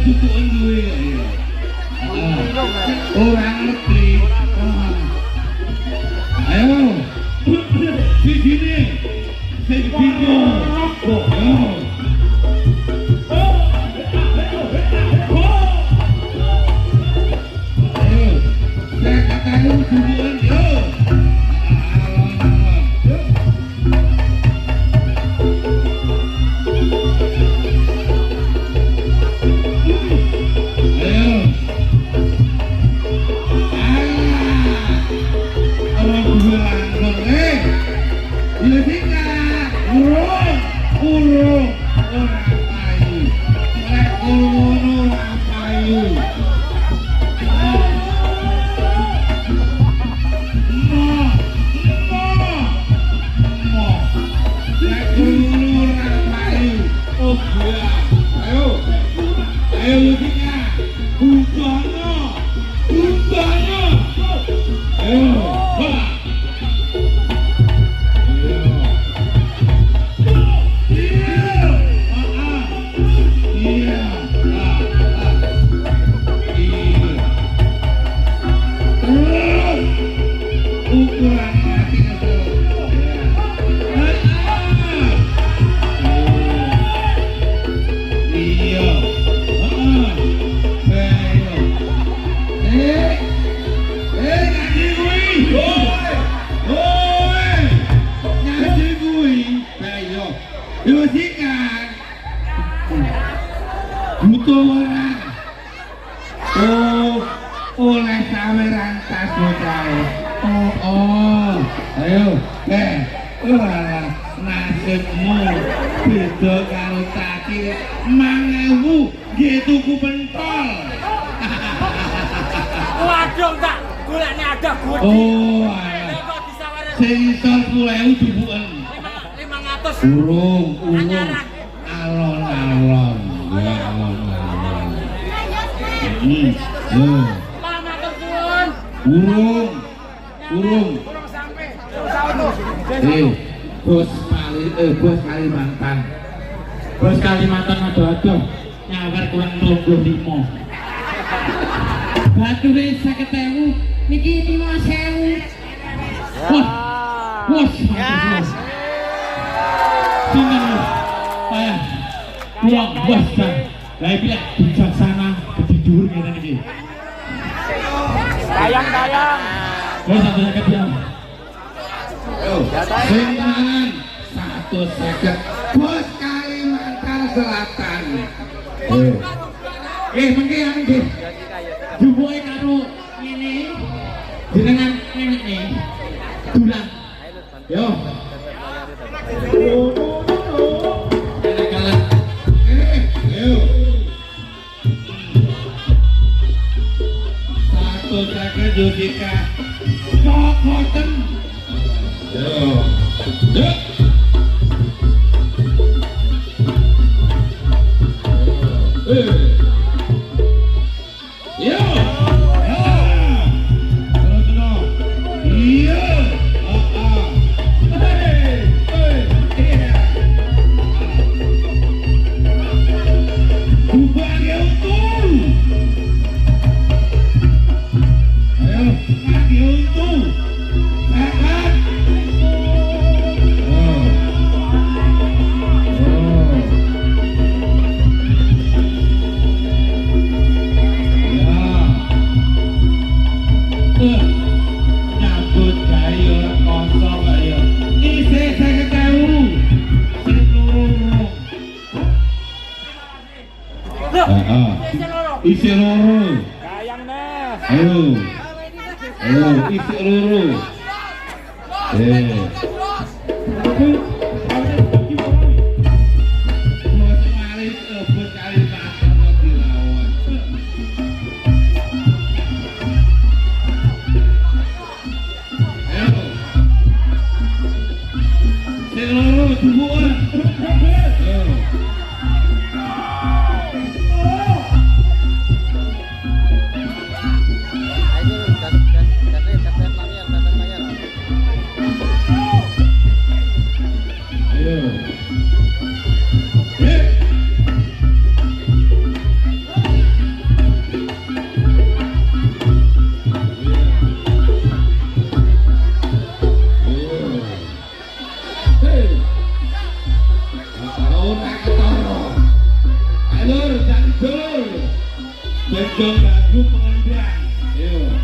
tutukan duwe ya. Orang ngerti. Ayo. Sini. Sing bingung. Ayo. Saya katakan tutukan yo. Oleh saweran tas bocah. Ayo, nasibmu beda karo tadi 5.000 nggih tuku pentol. Waduh, tak golekne ada gudi. Oh, sing iso 10.000 dubuken. 500. Urung. Alon-alon. Ya alon-alon. Urung sampai. Bos Kalimantan. Bos Kalimantan aduh nyawer kurang 25. Bature 50.000 niki 5.000. Wah. Sini. Ayah. Pulang bos kan. Lah iki bijaksana ketidur ngene iki. Tayang. Wes satu sakit diam. Sing tangan 150 Bos Kalimantan Selatan. Mengki ya mengki. Jubuke karo ngene. Jenengan ngene. Dulang. Yo. Satu sakit Judika. Kokoten. Yo. Isi loro. Ayo isi loro. Widul. Bendong lagu pengundang. Ayo.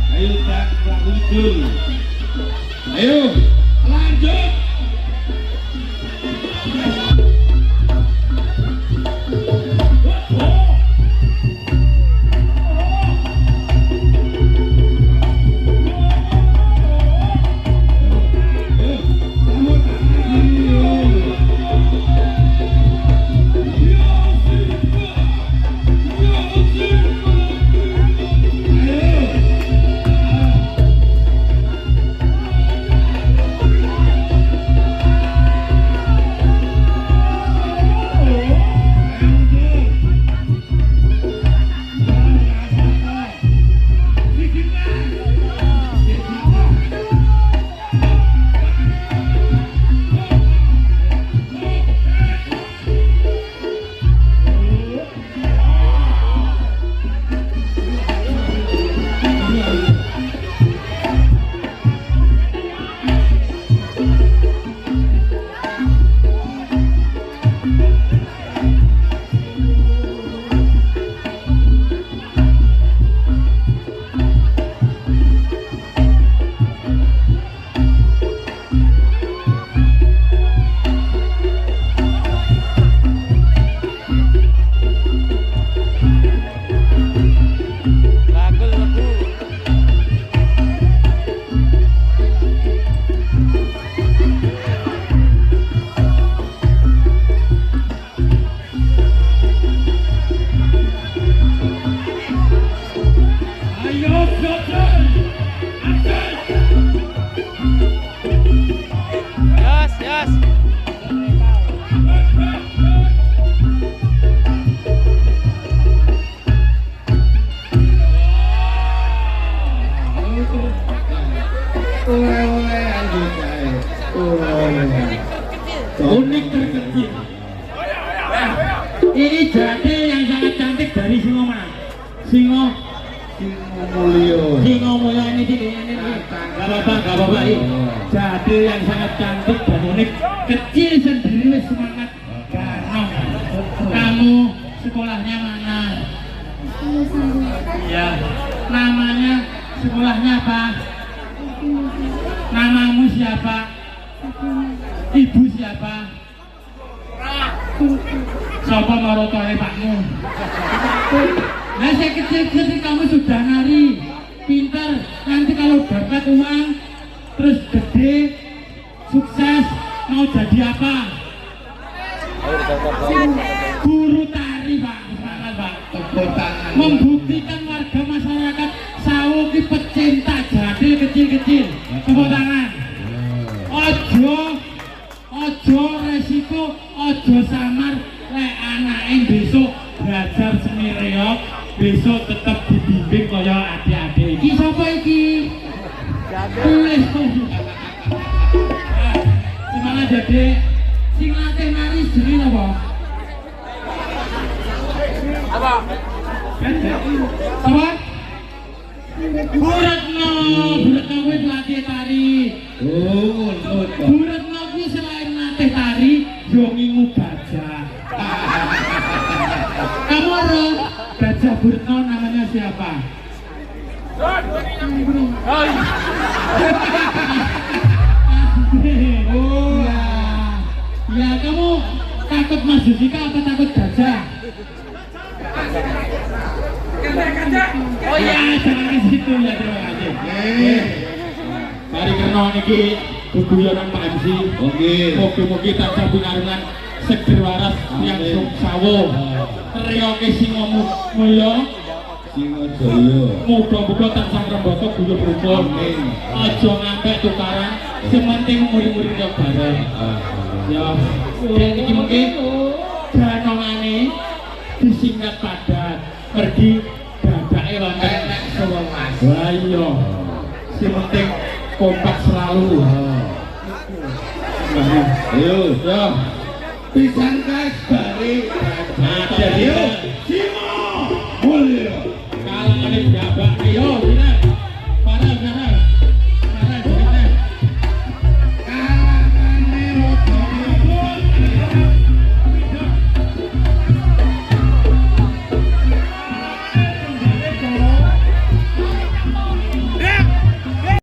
Ayo tak Widul. Ayo lanjut. Unik terkecil. Ini jati yang sangat cantik dari Singo mana? Singo Mulyo. Singo Mulyo ini gak apa-apa ini. Jati yang sangat cantik dan unik, kecil sendiri semangat. Karena kamu sekolahnya mana? Iya. Namanya sekolahnya apa? Namamu siapa? Ibu siapa? Siapa marotone pakmu? Nah, saya kecil-kecil kamu sudah nari, pintar. Nanti kalau dapat uang, terus gede, sukses, mau jadi apa? Guru tari, Pak. Semangat, Pak. Membuktikan warga masyarakat Sawo ki pecinta jadil kecil-kecil. Tepuk tangan. Ojo resiko, ojo samar. Lek anake besok belajar seni reog, besok tetap dibimbing kaya adik-adik. Iki sapa iki? Tulis. Semangat jadi. Sing latih nari jenenge apa? Apa? Apa? Bu Retno kuwi latih tari. Oh, Bu Retno kuwi selain latih tari, yo ngingu gajah. Kamu ora gajah Bu Retno namanya siapa? Oh ya. Ya kamu takut Mas Judika apa takut gajah? Oh ya, jangan ke situ ya, terima kasih. Mari kerana niki guguyonan Pak MC. Oke. Mugi-mugi tansah pinarungan seger waras yang Sawo. Reoke Singo Mulyo. Singo Jaya. Muga-muga tansah rembaka guyub rukun. Aja ngantek tukaran, sementing muri-muri yo bareng. Ya, niki mungkin danongane disingkat padat. Pergi dadake wonten sewelas. Lah iya. Sing penting kompak selalu. Ayo, ya. Pisan guys balik. Nah, jadi Singo Mulyo. Kalangane jabak yo.